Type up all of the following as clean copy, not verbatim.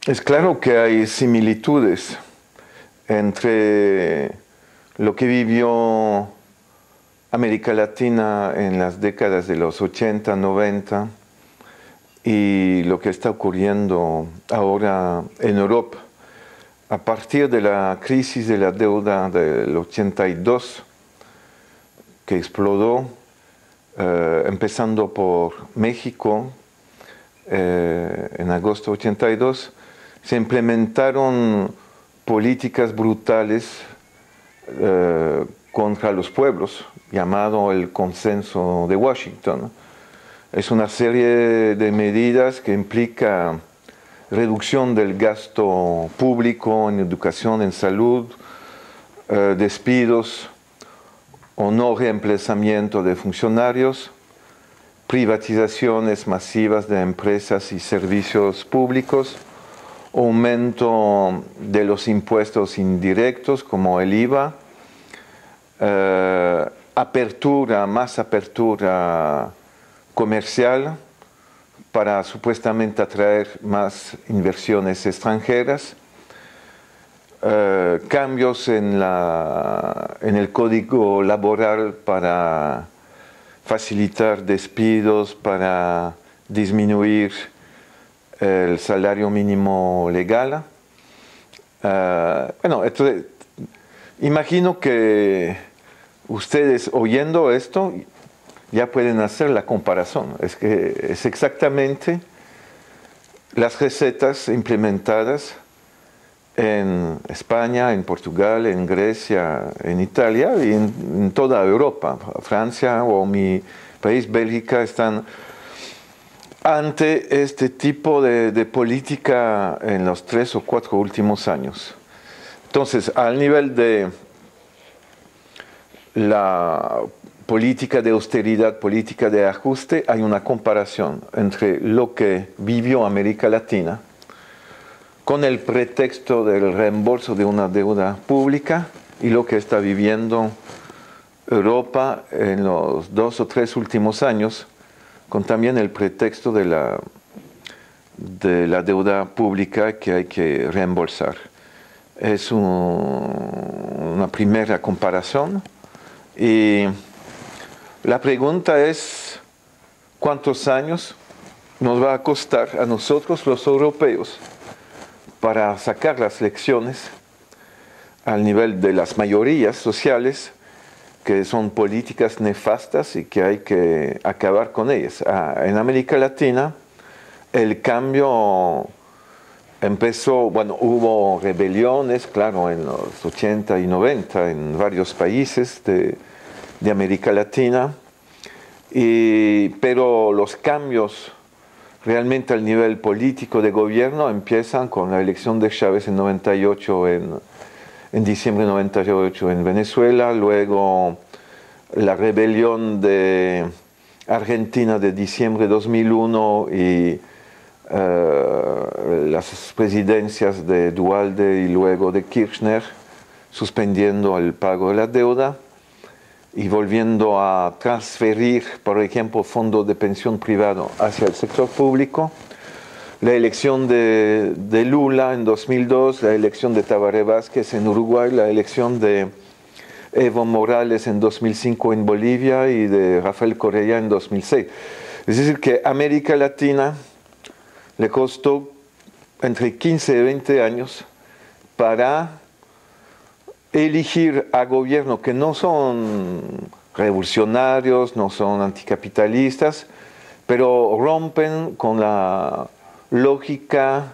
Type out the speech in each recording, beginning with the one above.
Es claro que hay similitudes entre lo que vivió América Latina en las décadas de los 80, 90 y lo que está ocurriendo ahora en Europa. A partir de la crisis de la deuda del 82, que explotó, empezando por México en agosto de 82, se implementaron políticas brutales contra los pueblos, llamado el Consenso de Washington. Es una serie de medidas que implica reducción del gasto público en educación, en salud, despidos o no reemplazamiento de funcionarios, privatizaciones masivas de empresas y servicios públicos, aumento de los impuestos indirectos como el IVA, más apertura comercial para supuestamente atraer más inversiones extranjeras, cambios en el código laboral para facilitar despidos, para disminuir el salario mínimo legal. Entonces, imagino que ustedes oyendo esto ya pueden hacer la comparación. Es que es exactamente las recetas implementadas en España, en Portugal, en Grecia, en Italia y en toda Europa. Francia o mi país, Bélgica, están ante este tipo de política en los 3 o 4 últimos años. Entonces, al nivel de la política de austeridad, política de ajuste, hay una comparación entre lo que vivió América Latina con el pretexto del reembolso de una deuda pública y lo que está viviendo Europa en los 2 o 3 últimos años, con también el pretexto de la deuda pública que hay que reembolsar. Es una primera comparación y la pregunta es ¿cuántos años nos va a costar a nosotros los europeos para sacar las lecciones al nivel de las mayorías sociales, que son políticas nefastas y que hay que acabar con ellas? En América Latina el cambio empezó, hubo rebeliones, claro, en los 80 y 90 en varios países de América Latina, pero los cambios realmente al nivel político de gobierno empiezan con la elección de Chávez en 98, en diciembre de 98 en Venezuela, luego la rebelión de Argentina de diciembre de 2001 y las presidencias de Dualde y luego de Kirchner suspendiendo el pago de la deuda y volviendo a transferir, por ejemplo, fondos de pensión privado hacia el sector público. La elección de Lula en 2002, la elección de Tabaré Vázquez en Uruguay, la elección de Evo Morales en 2005 en Bolivia y de Rafael Correa en 2006. Es decir, que América Latina le costó entre 15 y 20 años para elegir a gobiernos que no son revolucionarios, no son anticapitalistas, pero rompen con la lógica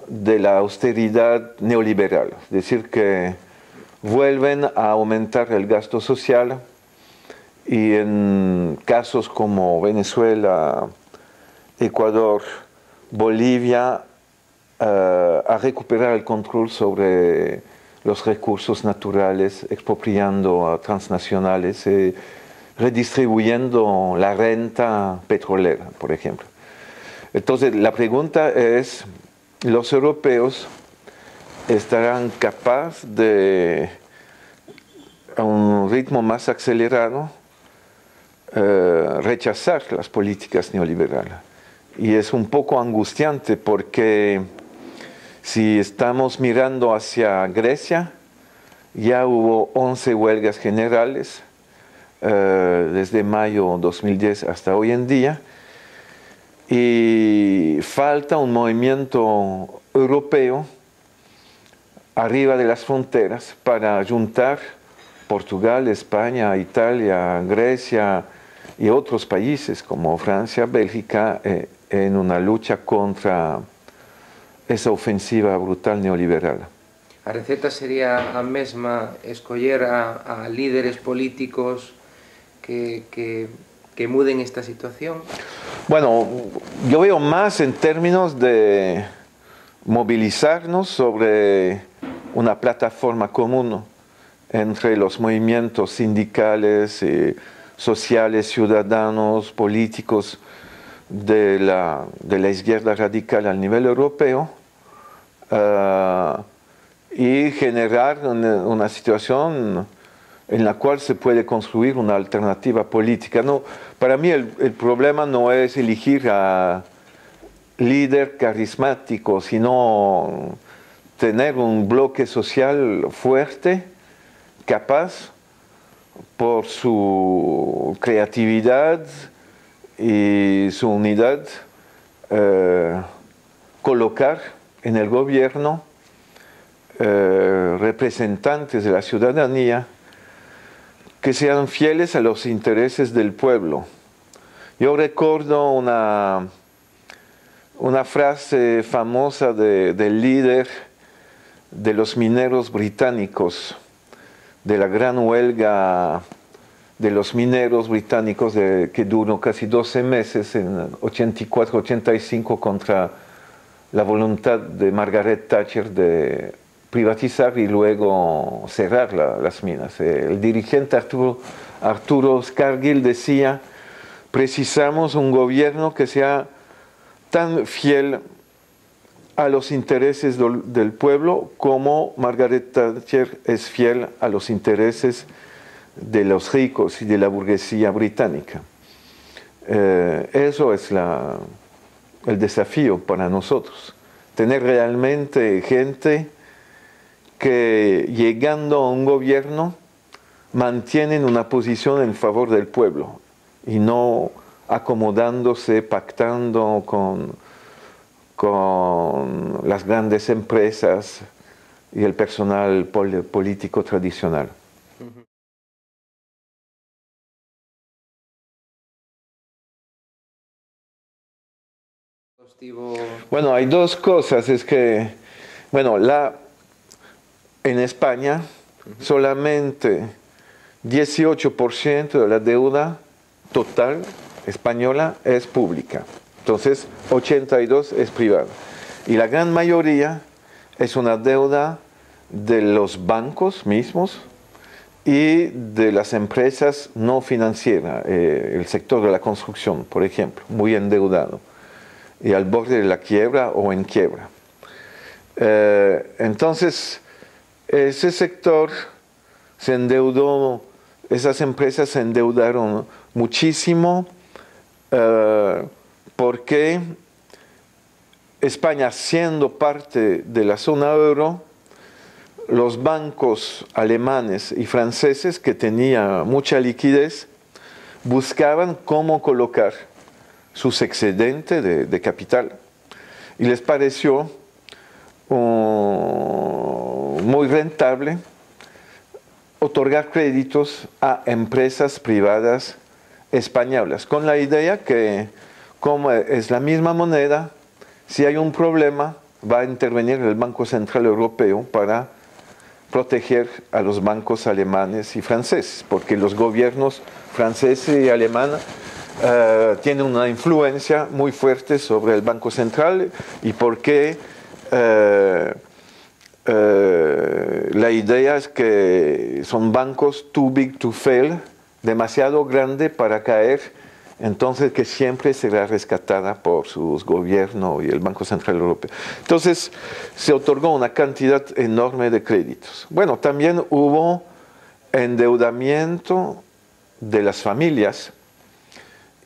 de la austeridad neoliberal. Es decir, que vuelven a aumentar el gasto social y en casos como Venezuela, Ecuador, Bolivia, a recuperar el control sobre los recursos naturales, expropiando a transnacionales, redistribuyendo la renta petrolera, por ejemplo. Entonces, la pregunta es, ¿los europeos estarán capaces de, a un ritmo más acelerado, rechazar las políticas neoliberales? Y es un poco angustiante porque Si estamos mirando hacia Grecia, ya hubo 11 huelgas generales desde mayo 2010 hasta hoy en día, y falta un movimiento europeo arriba de las fronteras para juntar Portugal, España, Italia, Grecia y otros países como Francia, Bélgica, en una lucha contra esa ofensiva brutal neoliberal. A receta sería a mesma escoller a líderes políticos que muden esta situación? Bueno, yo veo más en términos de movilizarnos sobre una plataforma común entre los movimientos sindicales, sociales, ciudadanos, políticos de la izquierda radical a nivel europeo, y generar una situación en la cual se puede construir una alternativa política. No, para mí el problema no es elegir a líder carismático, sino tener un bloque social fuerte, capaz, por su creatividad y su unidad, colocar en el gobierno representantes de la ciudadanía que sean fieles a los intereses del pueblo. Yo recuerdo una frase famosa del líder de los mineros británicos, de la gran huelga de los mineros británicos que duró casi 12 meses en 84-85 contra la voluntad de Margaret Thatcher de privatizar y luego cerrar las minas. El dirigente Arturo Scargill decía: precisamos un gobierno que sea tan fiel a los intereses del pueblo como Margaret Thatcher es fiel a los intereses de los ricos y de la burguesía británica. Eso es el desafío para nosotros, tener realmente gente que, llegando a un gobierno, mantienen una posición en favor del pueblo y no acomodándose, pactando con las grandes empresas y el personal político tradicional. Bueno, hay dos cosas. Es que, bueno, en España solamente 18% de la deuda total española es pública. Entonces, 82% es privada. Y la gran mayoría es una deuda de los bancos mismos y de las empresas no financieras, el sector de la construcción, por ejemplo, muy endeudado y al borde de la quiebra o en quiebra. Entonces, ese sector se endeudó, esas empresas se endeudaron muchísimo, porque España, siendo parte de la zona euro, los bancos alemanes y franceses, que tenían mucha liquidez, buscaban cómo colocar sus excedentes de capital. Y les pareció muy rentable otorgar créditos a empresas privadas españolas, con la idea que, como es la misma moneda, si hay un problema, va a intervenir el Banco Central Europeo para proteger a los bancos alemanes y franceses, porque los gobiernos franceses y alemanes tienen una influencia muy fuerte sobre el Banco Central, y porque la idea es que son bancos too big to fail, demasiado grande para caer, entonces que siempre será rescatada por sus gobiernos y el Banco Central Europeo. Entonces se otorgó una cantidad enorme de créditos. Bueno, también hubo endeudamiento de las familias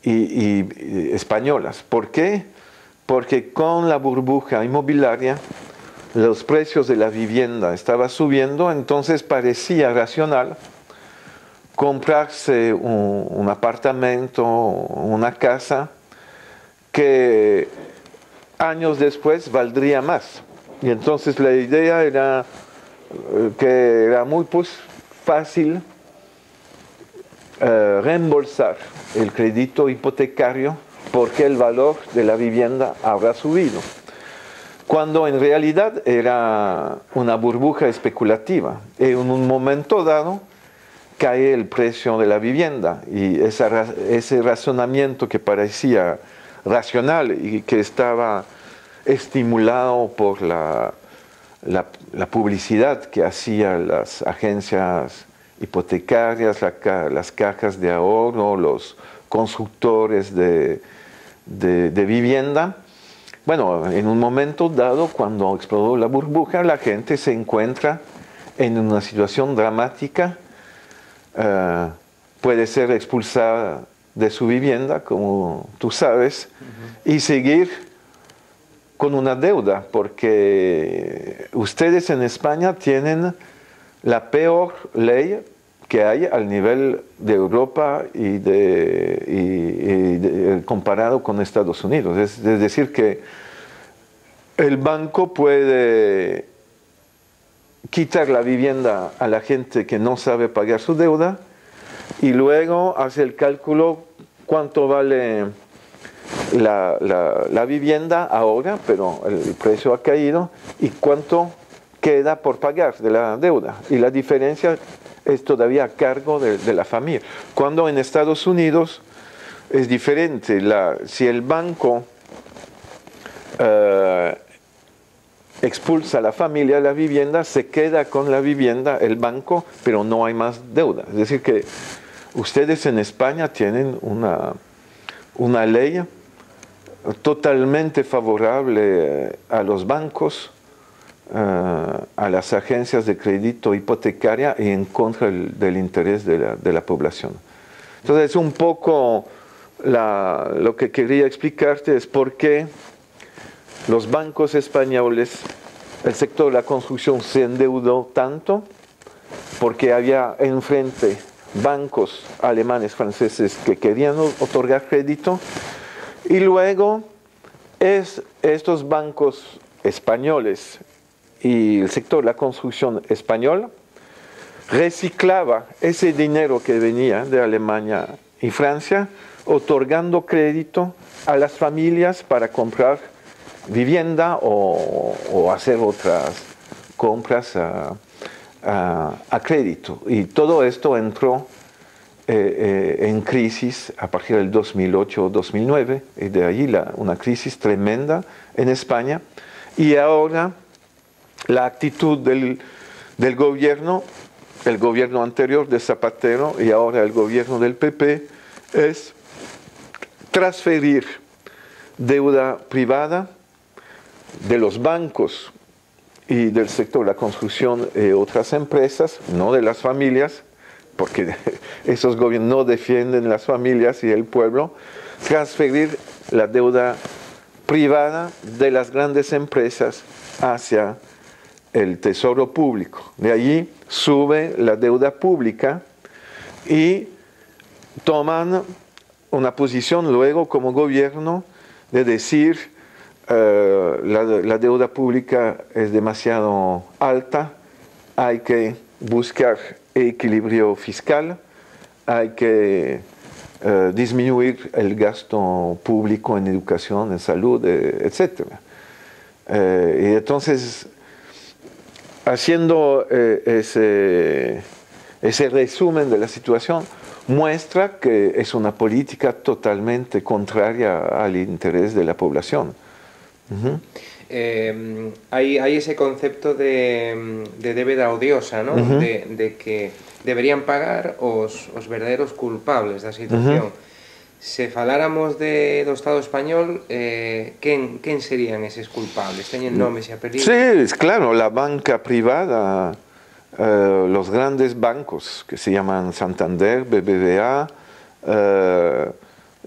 y españolas. ¿Por qué? Porque con la burbuja inmobiliaria los precios de la vivienda estaban subiendo, entonces parecía racional comprarse un apartamento, una casa, que años después valdría más. Y entonces la idea era que era muy fácil reembolsar el crédito hipotecario porque el valor de la vivienda habrá subido, cuando en realidad era una burbuja especulativa. Y en un momento dado cae el precio de la vivienda y ese razonamiento que parecía racional y que estaba estimulado por la publicidad que hacían las agencias hipotecarias, las cajas de ahorro, los constructores de vivienda. Bueno, en un momento dado, cuando explotó la burbuja, la gente se encuentra en una situación dramática. Puede ser expulsada de su vivienda, como tú sabes, y seguir con una deuda, porque ustedes en España tienen la peor ley que hay al nivel de Europa y comparado con Estados Unidos. Es decir, que el banco puede quitar la vivienda a la gente que no sabe pagar su deuda y luego hace el cálculo cuánto vale la vivienda ahora, pero el precio ha caído, y cuánto queda por pagar de la deuda. Y la diferencia es todavía a cargo de la familia. Cuando en Estados Unidos es diferente. Si el banco expulsa a la familia de la vivienda, se queda con la vivienda el banco, pero no hay más deuda. Es decir, que ustedes en España tienen una ley totalmente favorable a los bancos, a las agencias de crédito hipotecaria y en contra del interés de la población. Entonces, un poco lo que quería explicarte es por qué los bancos españoles, el sector de la construcción se endeudó tanto, porque había enfrente bancos alemanes, franceses que querían otorgar crédito, y luego estos bancos españoles y el sector de la construcción español reciclaba ese dinero que venía de Alemania y Francia, otorgando crédito a las familias para comprar vivienda o hacer otras compras a crédito. Y todo esto entró en crisis a partir del 2008-2009, y de ahí una crisis tremenda en España. Y ahora la actitud del gobierno, el gobierno anterior de Zapatero y ahora el gobierno del PP, es transferir deuda privada de los bancos y del sector de la construcción y otras empresas, no de las familias, porque esos gobiernos no defienden las familias y el pueblo, transferir la deuda privada de las grandes empresas hacia el tesoro público. De allí sube la deuda pública y toman una posición luego como gobierno de decir la deuda pública es demasiado alta, hay que buscar equilibrio fiscal, hay que disminuir el gasto público en educación, en salud, etc. Y entonces, haciendo ese resumen de la situación, muestra que es una política totalmente contraria al interés de la población. Hay ese concepto de débeda odiosa, ¿no? De que deberían pagar os verdadeiros culpables da situación. Se faláramos do Estado español, quen serían eses culpables? Teñen nomes e apelidos? Sí, claro, la banca privada, los grandes bancos que se llaman Santander, BBVA,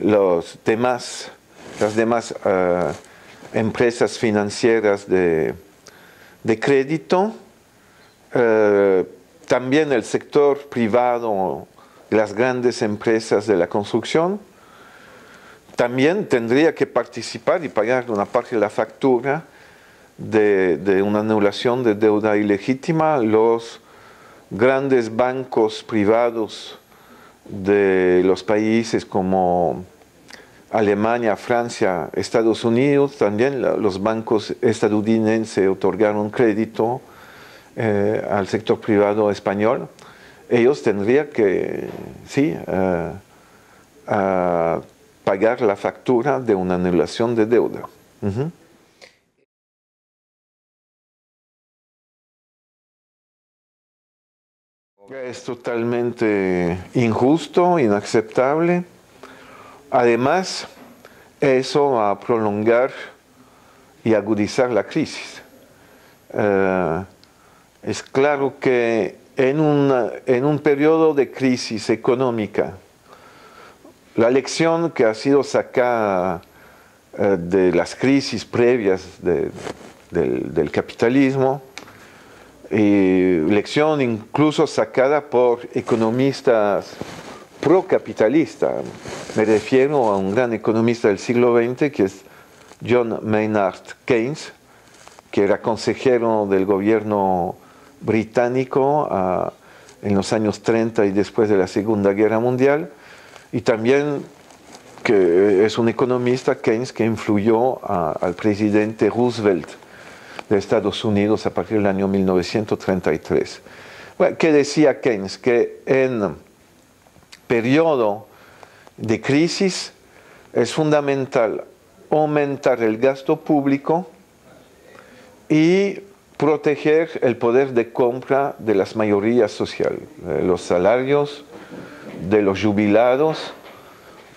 las demás empresas financieras de de crédito. También el sector privado, las grandes empresas de la construcción, también tendría que participar y pagar una parte de la factura de una anulación de deuda ilegítima. Los grandes bancos privados de los países como Alemania, Francia, Estados Unidos, también los bancos estadounidenses otorgaron crédito al sector privado español. Ellos tendrían que, sí, pagar la factura de una anulación de deuda. Es totalmente injusto, inaceptable. Además, eso va a prolongar y agudizar la crisis. Es claro que en un periodo de crisis económica, la lección que ha sido sacada de las crisis previas del capitalismo, y lección incluso sacada por economistas procapitalistas. Me refiero a un gran economista del siglo XX que es John Maynard Keynes, que era consejero del gobierno británico en los años 30 y después de la Segunda Guerra Mundial, y también que es un economista, Keynes, que influyó al presidente Roosevelt de Estados Unidos a partir del año 1933. Bueno, ¿qué decía Keynes? Que en periodo de crisis es fundamental aumentar el gasto público y proteger el poder de compra de las mayorías sociales, los salarios de los jubilados,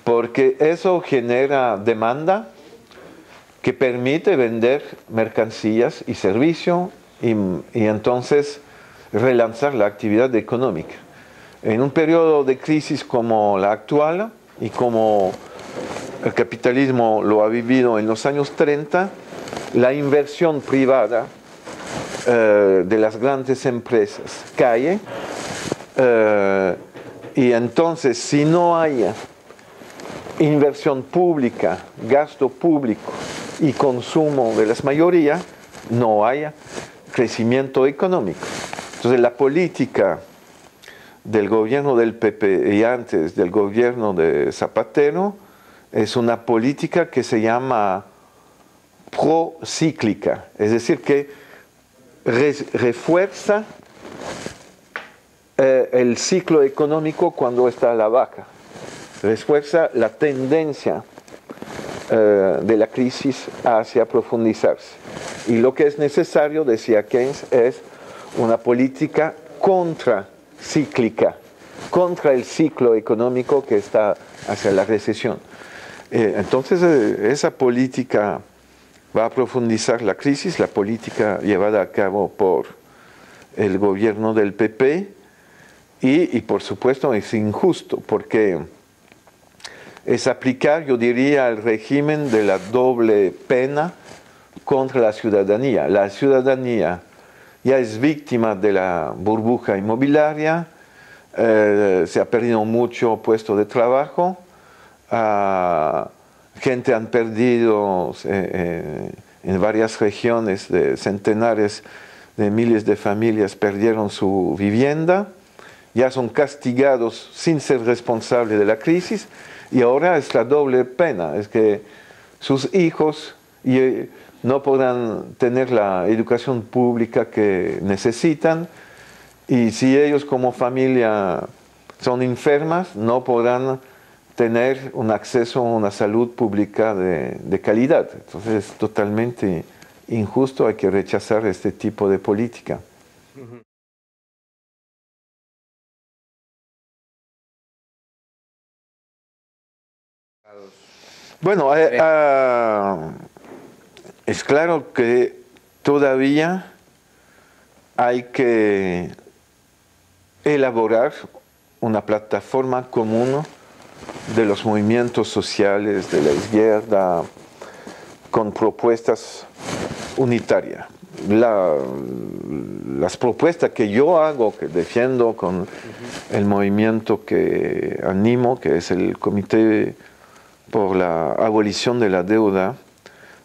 porque eso genera demanda que permite vender mercancías y servicios y entonces relanzar la actividad económica. En un periodo de crisis como la actual y como el capitalismo lo ha vivido en los años 30, la inversión privada de las grandes empresas cae y entonces si no hay inversión pública, gasto público y consumo de las mayorías, no hay crecimiento económico. Entonces la política del gobierno del PP y antes del gobierno de Zapatero es una política que se llama procíclica, es decir, que refuerza el ciclo económico cuando está a la baja, refuerza la tendencia de la crisis hacia profundizarse. Y lo que es necesario, decía Keynes, es una política contracíclica, contra el ciclo económico que está hacia la recesión. Entonces, esa política va a profundizar la crisis, la política llevada a cabo por el gobierno del PP, y por supuesto es injusto, porque es aplicar, yo diría, el régimen de la doble pena contra la ciudadanía. La ciudadanía ya es víctima de la burbuja inmobiliaria, se ha perdido mucho puesto de trabajo, gente han perdido en varias regiones, de centenares de miles de familias perdieron su vivienda, ya son castigados sin ser responsables de la crisis, y ahora es la doble pena, es que sus hijos no podrán tener la educación pública que necesitan, y si ellos como familia son enfermas, no podrán tener un acceso a una salud pública de calidad. Entonces es totalmente injusto, hay que rechazar este tipo de política. Bueno, es claro que todavía hay que elaborar una plataforma común de los movimientos sociales de la izquierda con propuestas unitarias. las propuestas que yo hago, que defiendo con el movimiento que animo, que es el Comité por la Abolición de la Deuda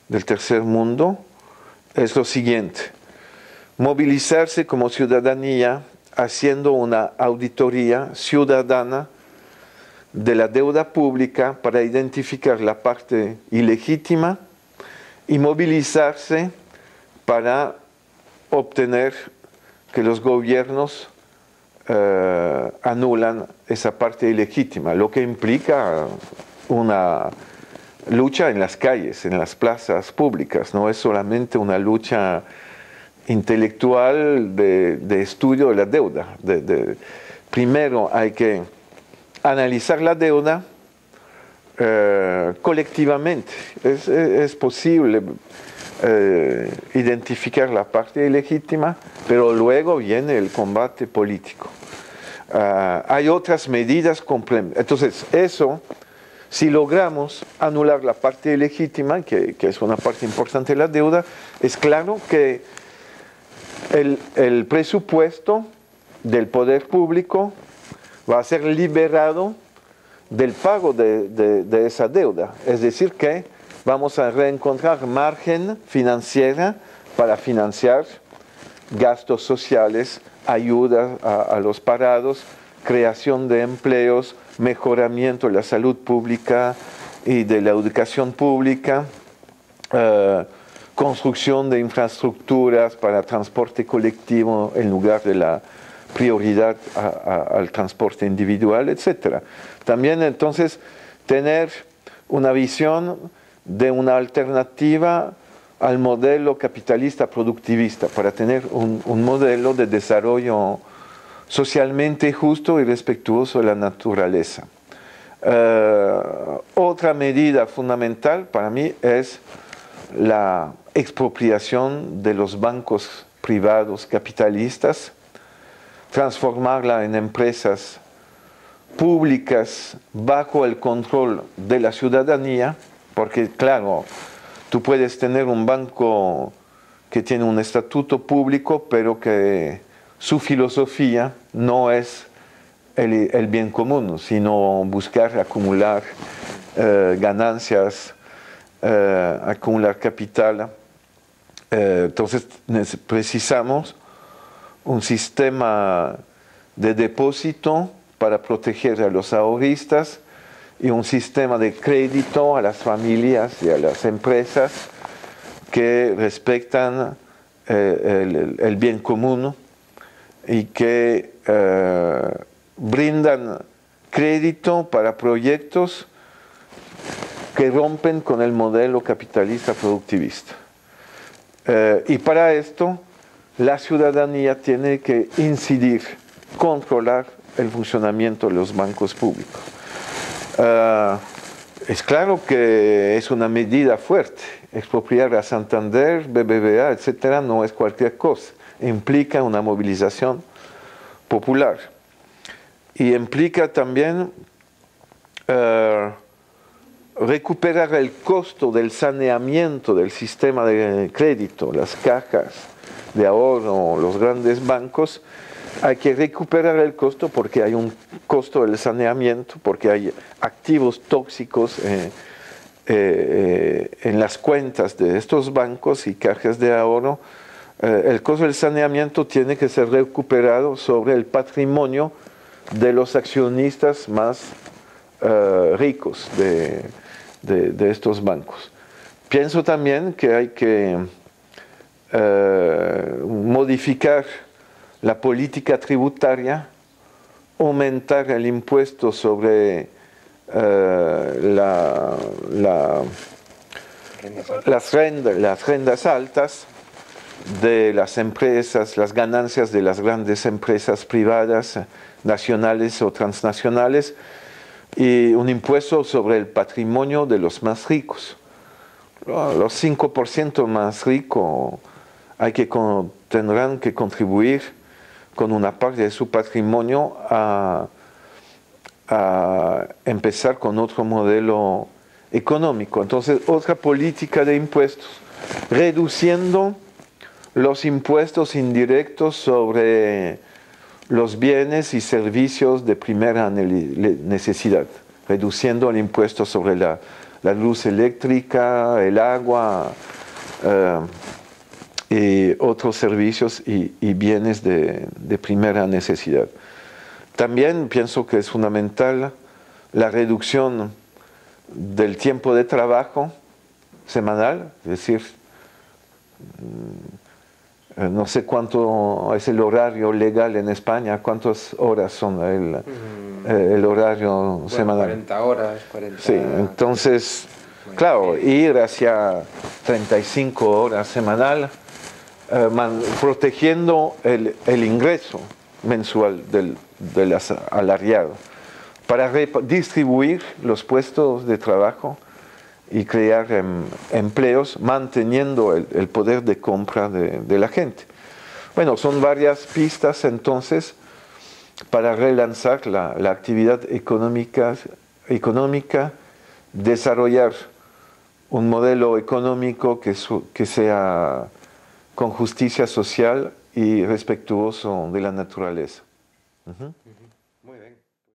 del Tercer Mundo, es lo siguiente: movilizarse como ciudadanía haciendo una auditoría ciudadana de la deuda pública para identificar la parte ilegítima y movilizarse para obtener que los gobiernos anulan esa parte ilegítima, lo que implica una lucha en las calles, en las plazas públicas. No es solamente una lucha intelectual de estudio de la deuda. Primero hay que analizar la deuda colectivamente. Es posible identificar la parte ilegítima, pero luego viene el combate político. Hay otras medidas complementarias. Entonces, eso, si logramos anular la parte ilegítima, que es una parte importante de la deuda, es claro que el presupuesto del poder público va a ser liberado del pago de esa deuda. Es decir, que vamos a reencontrar margen financiera para financiar gastos sociales, ayuda a los parados, creación de empleos, mejoramiento de la salud pública y de la educación pública, construcción de infraestructuras para transporte colectivo en lugar de la prioridad al transporte individual, etc. También entonces tener una visión de una alternativa al modelo capitalista productivista para tener un modelo de desarrollo socialmente justo y respetuoso de la naturaleza. Otra medida fundamental para mí es la expropiación de los bancos privados capitalistas, transformarla en empresas públicas bajo el control de la ciudadanía, porque claro, tú puedes tener un banco que tiene un estatuto público, pero que su filosofía no es el bien común, sino buscar acumular ganancias, acumular capital. Entonces precisamos un sistema de depósito para proteger a los ahorristas y un sistema de crédito a las familias y a las empresas que respetan el bien común y que brindan crédito para proyectos que rompen con el modelo capitalista productivista. Y para esto la ciudadanía tiene que incidir, controlar el funcionamiento de los bancos públicos. Es claro que es una medida fuerte. Expropiar a Santander, BBVA, etcétera, no es cualquier cosa. Implica una movilización popular. Y implica también recuperar el costo del saneamiento del sistema de crédito, las cajas de ahorro, los grandes bancos. Hay que recuperar el costo porque hay un costo del saneamiento, porque hay activos tóxicos en las cuentas de estos bancos y cajas de ahorro. El costo del saneamiento tiene que ser recuperado sobre el patrimonio de los accionistas más ricos de estos bancos. Pienso también que hay que modificar la política tributaria, aumentar el impuesto sobre las rentas altas de las empresas, las ganancias de las grandes empresas privadas, nacionales o transnacionales, y un impuesto sobre el patrimonio de los más ricos. Los 5% más ricos tendrán que contribuir con una parte de su patrimonio a empezar con otro modelo económico. Entonces, otra política de impuestos, reduciendo los impuestos indirectos sobre los bienes y servicios de primera necesidad, reduciendo el impuesto sobre la luz eléctrica, el agua y otros servicios y bienes de primera necesidad. También pienso que es fundamental la reducción del tiempo de trabajo semanal, es decir, no sé cuánto es el horario legal en España, cuántas horas son el horario semanal. 40 horas, 40. Sí, entonces, claro, ir hacia 35 horas semanal, protegiendo el ingreso mensual del asalariado, para distribuir los puestos de trabajo y crear empleos, manteniendo el poder de compra de la gente. Bueno, son varias pistas entonces para relanzar la actividad económica, desarrollar un modelo económico que sea con justicia social y respetuoso de la naturaleza. Muy bien.